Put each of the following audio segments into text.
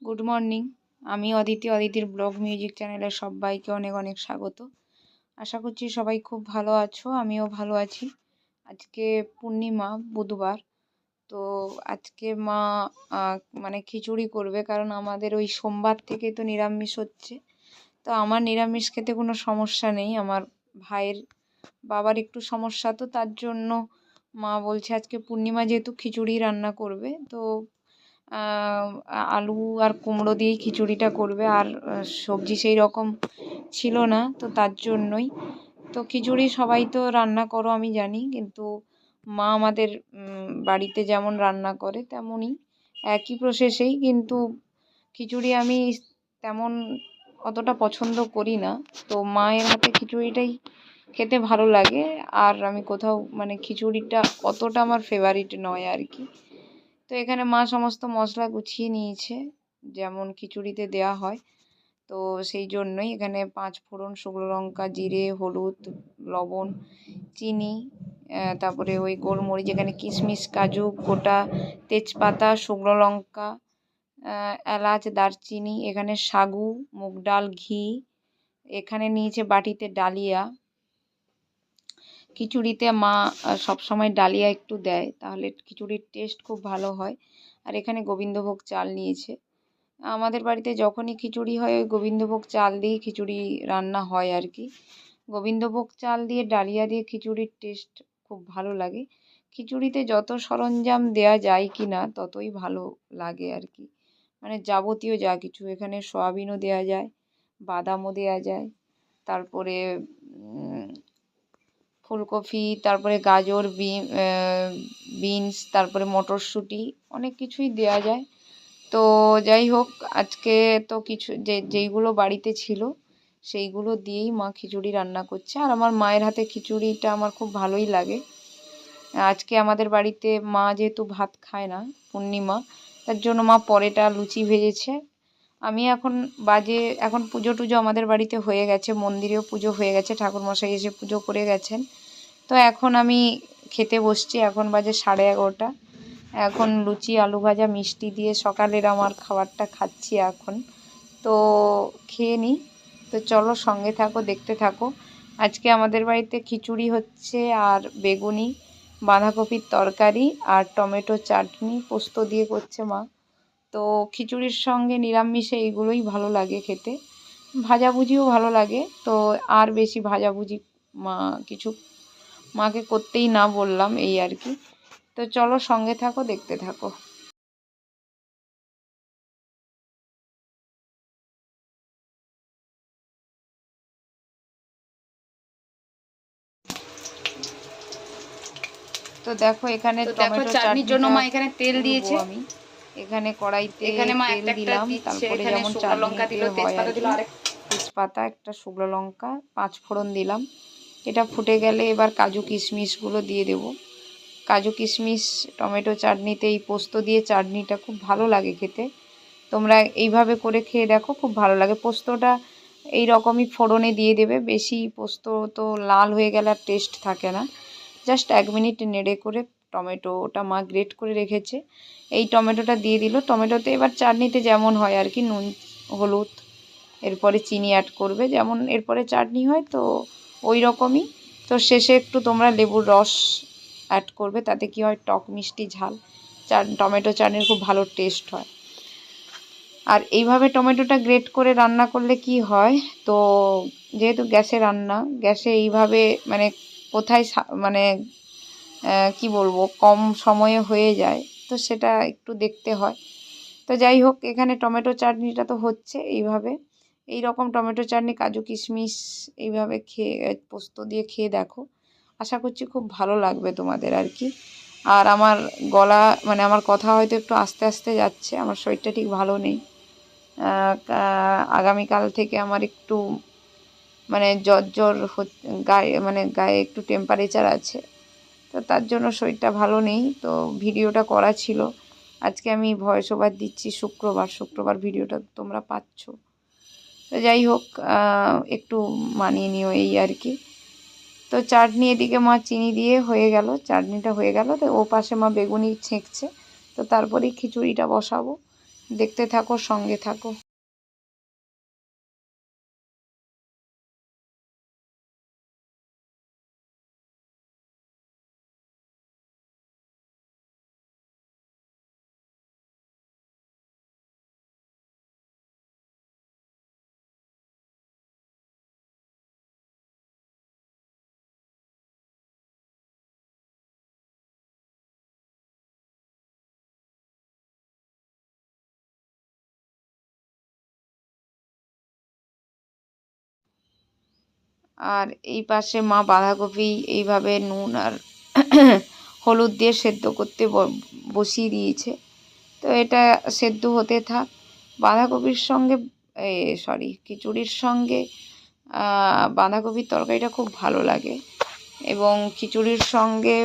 Good morning. আমি Aditi, অদিতির blog music চ্যানেলে সবাইকে অনেক অনেক স্বাগত। আশা করছি সবাই খুব ভালো আছো, আমিও ভালো আছি। আজকে পূর্ণিমা, বুধবার। তো আজকে মা খিচুড়ি করবে, কারণ আমাদের ওই সোমবার থেকে তো নিরামিষ হচ্ছে। তো আমার নিরামিষ খেতে কোনো সমস্যা নেই, আমার ভাইয়ের বাবার একটু সমস্যা, তো তার জন্য মা বলছে আজকে পূর্ণিমা যেহেতু খিচুড়ি রান্না করবে। তো আলু আর কুমড়ো দিয়েই খিচুড়িটা করবে, আর সবজি সেই রকম ছিল না, তো তার জন্যই। তো খিচুড়ি সবাই তো রান্না করো আমি জানি, কিন্তু মা আমাদের বাড়িতে যেমন রান্না করে তেমনই একই প্রসেসেই, কিন্তু খিচুড়ি আমি তেমন অতটা পছন্দ করি না। তো মায়ের হাতে খিচুড়িটাই খেতে ভালো লাগে। আর আমি কোথাও খিচুড়িটা অতটা আমার ফেভারিট নয় আর কি। তো এখানে মা সমস্ত মশলা গুছিয়ে নিয়েছে, যেমন খিচুড়িতে দেওয়া হয়। তো সেই জন্যই এখানে 5 ফোড়ন, শুকনো লঙ্কা, জিরে, হলুদ, লবণ, চিনি, তারপরে ওই গোলমরিচ, এখানে কিশমিশ, কাজু, গোটা তেজপাতা, শুকনো লঙ্কা, এলাচ, দারচিনি, এখানে সাগু, মুগ ডাল, ঘি, এখানে নিয়েছে বাটিতে ডালিয়া। খিচুড়িতে মা সবসময় ডালিয়া একটু দেয়, তাহলে খিচুড়ির টেস্ট খুব ভালো হয়। আর এখানে গোবিন্দভোগ চাল নিয়েছে। আমাদের বাড়িতে যখনই খিচুড়ি হয় ওই গোবিন্দভোগ চাল দিয়েই খিচুড়ি রান্না হয় আর কি। গোবিন্দভোগ চাল দিয়ে ডালিয়া দিয়ে খিচুড়ির টেস্ট খুব ভালো লাগে। খিচুড়িতে যত সরঞ্জাম দেয়া যায় কি না ততই ভালো লাগে আর কি। যাবতীয় যা কিছু, এখানে সয়াবিনও দেওয়া যায়, বাদামও দেওয়া যায়, তারপরে ফুলকপি, তারপরে গাজর, বিনস, তারপরে মটরশুঁটি, অনেক কিছুই দেওয়া যায়। তো যাই হোক, আজকে তো কিছু যেইগুলো বাড়িতে ছিল সেইগুলো দিয়েই মা খিচুড়ি রান্না করছে। আর আমার মায়ের হাতে খিচুড়িটা আমার খুব ভালোই লাগে। আজকে আমাদের বাড়িতে মা যেহেতু ভাত খায় না, পূর্ণিমা, তার জন্য মা পরেটা লুচি ভেজেছে। আমি এখন পুজো টুজো আমাদের বাড়িতে হয়ে গেছে, মন্দিরেও পুজো হয়ে গেছে, ঠাকুরমশাই এসে পুজো করে গেছেন। তো এখন আমি খেতে বসছি, এখন বাজে 11:30। এখন লুচি, আলু ভাজা, মিষ্টি দিয়ে সকালের আমার খাবারটা খাচ্ছি এখন। তো খেয়ে নিই। তো চলো সঙ্গে থাকো, দেখতে থাকো। আজকে আমাদের বাড়িতে খিচুড়ি হচ্ছে, আর বেগুনি, বাঁধাকপির তরকারি, আর টমেটো চাটনি পোস্ত দিয়ে করছে মা। তো খিচুড়ির সঙ্গে নিরামিষে এইগুলোই ভালো লাগে খেতে। ভাজাভুজিও ভালো লাগে, তো আর বেশি ভাজাভুজি কিছু মাকে করতেই না বললাম, এই আর কি। তো চলো সঙ্গে থাকো, দেখতে থাকো। তো দেখো এখানে টমেটো চাটনির জন্য মা এখানে তেল দিয়েছে। আমি এখানে কড়াইতে এখানে মা তেল দিলাম, তারপরে যেমন চাটনিতে হয় আর কি, তেজপাতা, একটা শুকনো লঙ্কা, 5 ফোড়ন দিলাম। এটা ফুটে গেলে এবার কাজু কিশমিশগুলো দিয়ে দেব। কাজু কিশমিশ টমেটো চাটনিতে, এই পোস্ত দিয়ে চাটনিটা খুব ভালো লাগে খেতে। তোমরা এইভাবে করে খেয়ে দেখো, খুব ভালো লাগে। পোস্তটা এই রকমই ফোড়নে দিয়ে দেবে, বেশি পোস্ত তো লাল হয়ে গেলে আর টেস্ট থাকে না। জাস্ট 1 মিনিট নেড়ে করে টমেটোটা মা গ্রেট করে রেখেছে, এই টমেটোটা দিয়ে দিল। টমেটোতে এবার চাটনিতে যেমন হয় আর কি, নুন, হলুদ, এরপরে চিনি অ্যাড করবে, যেমন এরপরে চাটনি হয় তো ওই রকমই। তো শেষে একটু তোমরা লেবুর রস অ্যাড করবে, তাতে কি হয়, টক মিষ্টি ঝাল টমেটো চাটনির খুব ভালো টেস্ট হয়। আর এইভাবে টমেটোটা গ্রেট করে রান্না করলে কি হয়, তো যেহেতু গ্যাসে রান্না, গ্যাসে এইভাবে কোথায় কি বলবো, কম সময়ে হয়ে যায়, তো সেটা একটু দেখতে হয়। তো যাই হোক, এখানে টমেটো চাটনিটা তো হচ্ছে এইভাবে। এই রকম টমেটো চাটনি, কাজু কিশমিশ এইভাবে খেয়ে, পোস্ত দিয়ে খেয়ে দেখো, আশা করছি খুব ভালো লাগবে তোমাদের আর কি। আর আমার গলা আমার কথা হয়তো একটু আস্তে আস্তে যাচ্ছে, আমার শরীরটা ঠিক ভালো নেই। আগামীকাল থেকে আমার একটু জ্বর গায়ে গায়ে একটু টেম্পারেচার আছে, তো তার জন্য শরীরটা ভালো নেই। তো ভিডিওটা করা ছিল, আজকে আমি ভয়েস ওভার দিচ্ছি শুক্রবার ভিডিওটা তোমরা পাচ্ছ। তো যাই হোক, একটু মানিয়ে নিও এই আর কি। তো চাটনি এদিকে মা চিনি দিয়ে হয়ে গেল, চাটনিটা হয়ে গেল, তো ও পাশে মা বেগুনি ছেঁকছে। তো তারপরেই খিচুড়িটা বসাবো। দেখতে থাকো, সঙ্গে থাকো। আর এই পাশে মা বাঁধাকপি এইভাবে নুন আর হলুদ দিয়ে সেদ্ধ করতে বসিয়ে দিয়েছে। তো এটা সেদ্ধ হতে থাক। বাঁধাকপির সঙ্গে খিচুড়ির সঙ্গে বাঁধাকপির তরকারিটা খুব ভালো লাগে, এবং খিচুড়ির সঙ্গে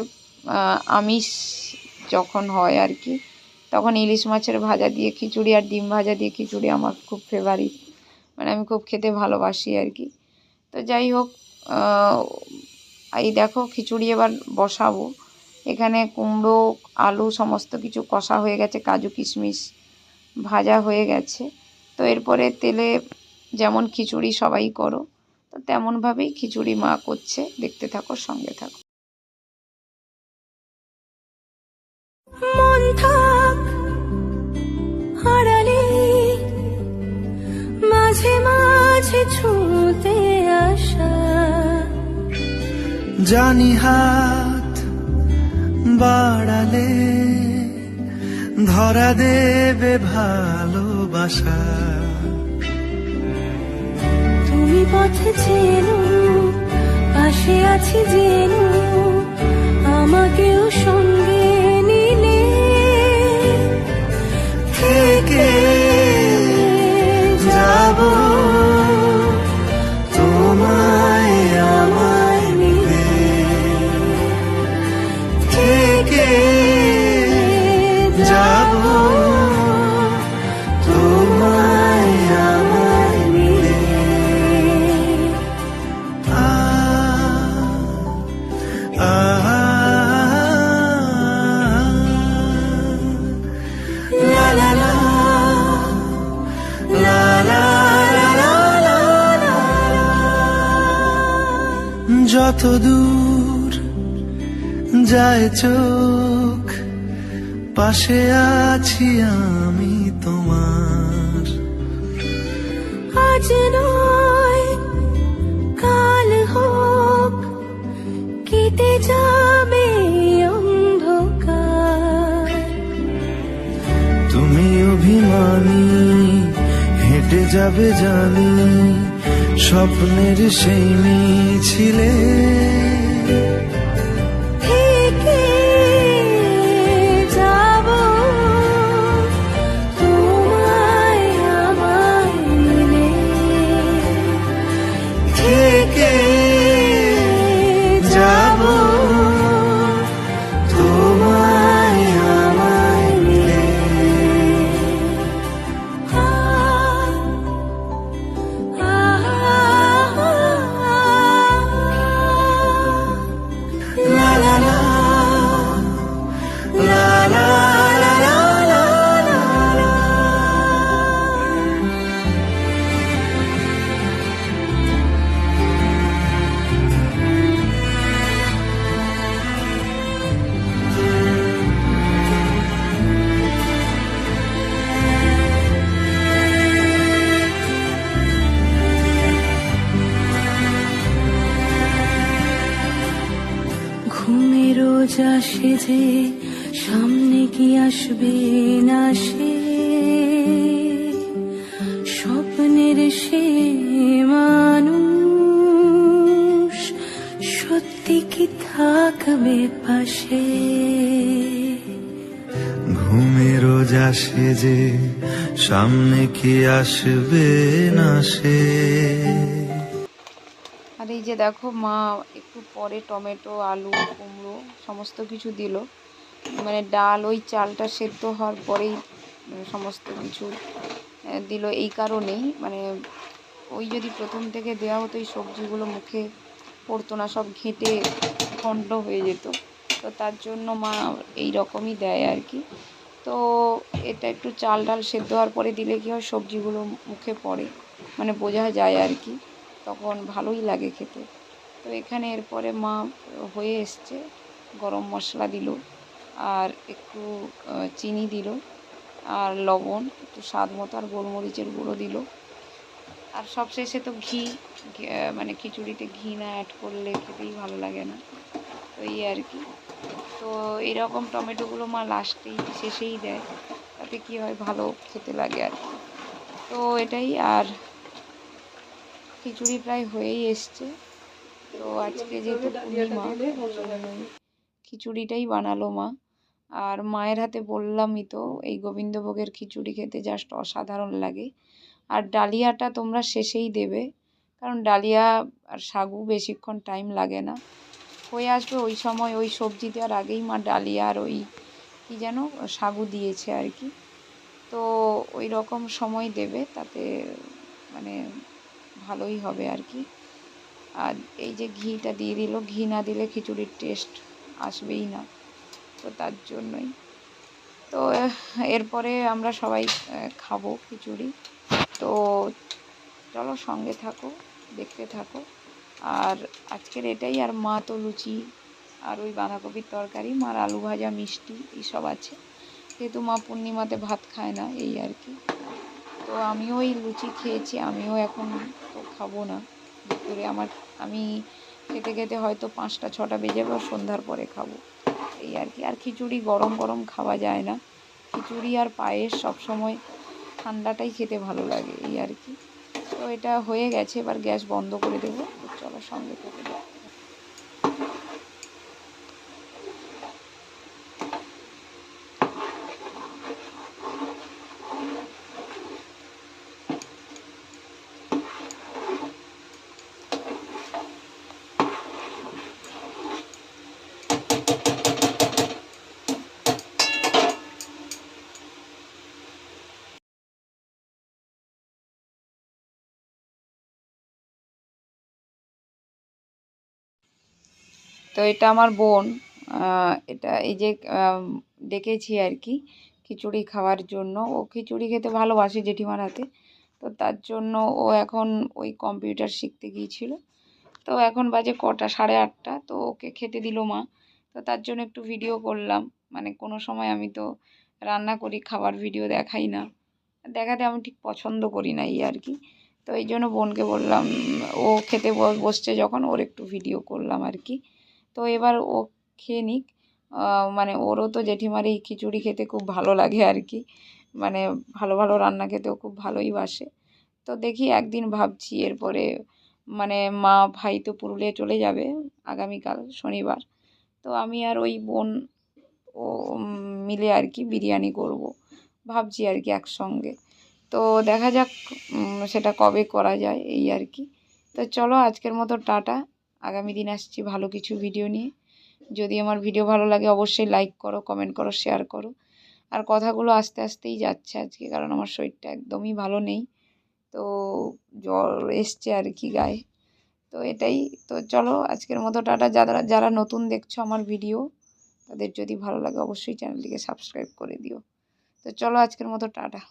আমিষ যখন হয় আর কি, তখন ইলিশ মাছের ভাজা দিয়ে খিচুড়ি আর ডিম ভাজা দিয়ে খিচুড়ি আমার খুব ফেভারিট, মানে আমি খুব খেতে ভালোবাসি আর কি। তো যাই হোক, এই দেখো খিচুড়ি এবার বসাবো। এখানে কুমড়ো আলু সমস্ত কিছু কষা হয়ে গেছে, কাজু কিশমিশ ভাজা হয়ে গেছে। তো এরপরে তেলে যেমন খিচুড়ি সবাই করো, তো তেমনভাবেই খিচুড়ি মা করছে, দেখতে থাকো, সঙ্গে থাকো। মন থাক হারালে মাঝে মাঝে ছুঁতে আসা, জানি হাত বাড়ালে ধরা দেবে ভালোবাসা। তুমি পথে চেনো, পাশে আছি জেনো, আমাকেও সঙ্গে নিলে থেকে যাব তোমায় আমায় মিলে, থেকে যাব তোমায় আমায় মিলে। La la la, la la la la la, যত দূর যায় চোখ পাশে আছি আমি তোমার। আজ নয় কাল হোক কেটে যাবে অন্ধকার, তুমি অভিমানী হেঁটে যাবে জানি স্বপ্নের সেই মিছিলে, থেকে যাব তোমায় আমায় মিলে, থেকে যাব তোমায় আমায় মিলে। La la la, la la la la la la la. ঘুমের রোজ আসে যে সামনে কি আসবে না সে, স্বপ্নের সে মানুষ সত্যি কি থাকবে পাশে, ঘুমে রোজ আসে যে সামনে কি আসবে না সে। আর এই যে দেখো মা একটু পরে টমেটো আলু কুমড়ো সমস্ত কিছু দিল, মানে ডাল ওই চালটা সেদ্ধ হওয়ার পরেই সমস্ত কিছু দিল। এই কারণেই মানে ওই যদি প্রথম থেকে দেওয়া হতো এই সবজিগুলো মুখে পড়তো না, সব ঘেঁটে খণ্ড হয়ে যেত। তো তার জন্য মা এই রকমই দেয় আর কি। তো এটা একটু চাল ডাল সেদ্ধ হওয়ার পরে দিলে কি হয়, সবজিগুলো মুখে পড়ে, মানে বোঝা যায় আর কি, তখন ভালোই লাগে খেতে। তো এখানে এরপরে মা হয়ে এসছে, গরম মশলা দিল, আর একটু চিনি দিল, আর লবণ একটু স্বাদ মতো, আর গোলমরিচের গুঁড়ো দিল, আর সবশেষে তো ঘি। মানে খিচুড়িতে ঘি না অ্যাড করলে খেতেই ভালো লাগে না, তো এই আর কি। তো এরকম টমেটোগুলো মা লাস্টেই শেষেই দেয়, তাতে কি হয়, ভালো খেতে লাগে আর কি। তো এটাই। আর খিচুড়ি প্রায় হয়েই এসছে। তো আজকে যেহেতু পূর্ণিমা, ওই জন্যই খিচুড়িটাই বানালো মা। আর মায়ের হাতে বললামই তো, এই গোবিন্দভোগের খিচুড়ি খেতে জাস্ট অসাধারণ লাগে। আর ডালিয়াটা তোমরা শেষেই দেবে, কারণ ডালিয়া আর সাগু বেশিক্ষণ টাইম লাগে না, হয়ে আসবে ওই সময়। ওই সবজি দেওয়ার আগেই মা ডালিয়া আর ওই কী যেন সাগু দিয়েছে আর কি। তো ওই রকম সময় দেবে, তাতে মানে ভালোই হবে আর কি। আর এই যে ঘিটা দিয়ে দিল, ঘি না দিলে খিচুড়ির টেস্ট আসবেই না, তো তার জন্যই। তো এরপরে আমরা সবাই খাবো খিচুড়ি। তো চলো সঙ্গে থাকো, দেখতে থাকো। আর আজকের এটাই। আর মা তো লুচি আর ওই বাঁধাকপির তরকারি, মার আলু ভাজা, মিষ্টি এইসব আছে, যেহেতু মা পূর্ণিমাতে ভাত খায় না, এই আর কি। তো আমিও ওই লুচি খেয়েছি, আমিও এখন তো খাবো না দুপুরে। আমি খেতে খেতে হয়তো 5টা 6টা বেজে যাবে, সন্ধ্যার পরে খাবো, এই আর কি। আর খিচুড়ি গরম গরম খাওয়া যায় না, খিচুড়ি আর পায়েস সবসময় ঠান্ডাটাই খেতে ভালো লাগে, এই আর কি। তো এটা হয়ে গেছে, এবার গ্যাস বন্ধ করে দেবো। চলো সঙ্গে থেকে দেখো। তো এটা আমার বোন, এটা এই যে ডেকেছি আর কি খিচুড়ি খাওয়ার জন্য। ও খিচুড়ি খেতে ভালোবাসে জেঠিমার হাতে, তো তার জন্য ও এখন ওই কম্পিউটার শিখতে গিয়েছিল। তো এখন বাজে কটা, 8:30। তো ওকে খেতে দিল মা, তো তার জন্য একটু ভিডিও করলাম। মানে কোনো সময় আমি তো রান্না করি, খাবার ভিডিও দেখাই না, দেখাতে আমি ঠিক পছন্দ করি না, এই আর কি। তো এই জন্য বোনকে বললাম, ও খেতে বসছে যখন, ওর একটু ভিডিও করলাম আর কি। তো এবার ও খেয়ে নিক। মানে ওরও তো জেঠিমার এই খিচুড়ি খেতে খুব ভালো লাগে আর কি, মানে ভালো ভালো রান্না খেতেও খুব ভালোই বাসে। তো দেখি একদিন ভাবছি, এরপরে মানে মা ভাই তো পুরুলিয়া চলে যাবে আগামীকাল শনিবার। তো আমি আর ওই বোন ও মিলে আর কি বিরিয়ানি করব ভাবছি আর কি একসঙ্গে। তো দেখা যাক সেটা কবে করা যায়, এই আর কি। তো চলো আজকের মতো টাটা, আগামী দিন আসছি ভালো কিছু ভিডিও নিয়ে। যদি আমার ভিডিও ভালো লাগে অবশ্যই লাইক করো, কমেন্ট করো, শেয়ার করো। আর কথাগুলো আস্তে আস্তেই যাচ্ছে আজকে, কারণ আমার শরীরটা একদমই ভালো নেই, তো জ্বর এসছে আর কি গায়ে। তো এটাই। তো চলো আজকের মতো টাটা। যারা যারা নতুন দেখছো আমার ভিডিও, তাদের যদি ভালো লাগে অবশ্যই চ্যানেলটিকে সাবস্ক্রাইব করে দিও। তো চলো আজকের মতো টাটা।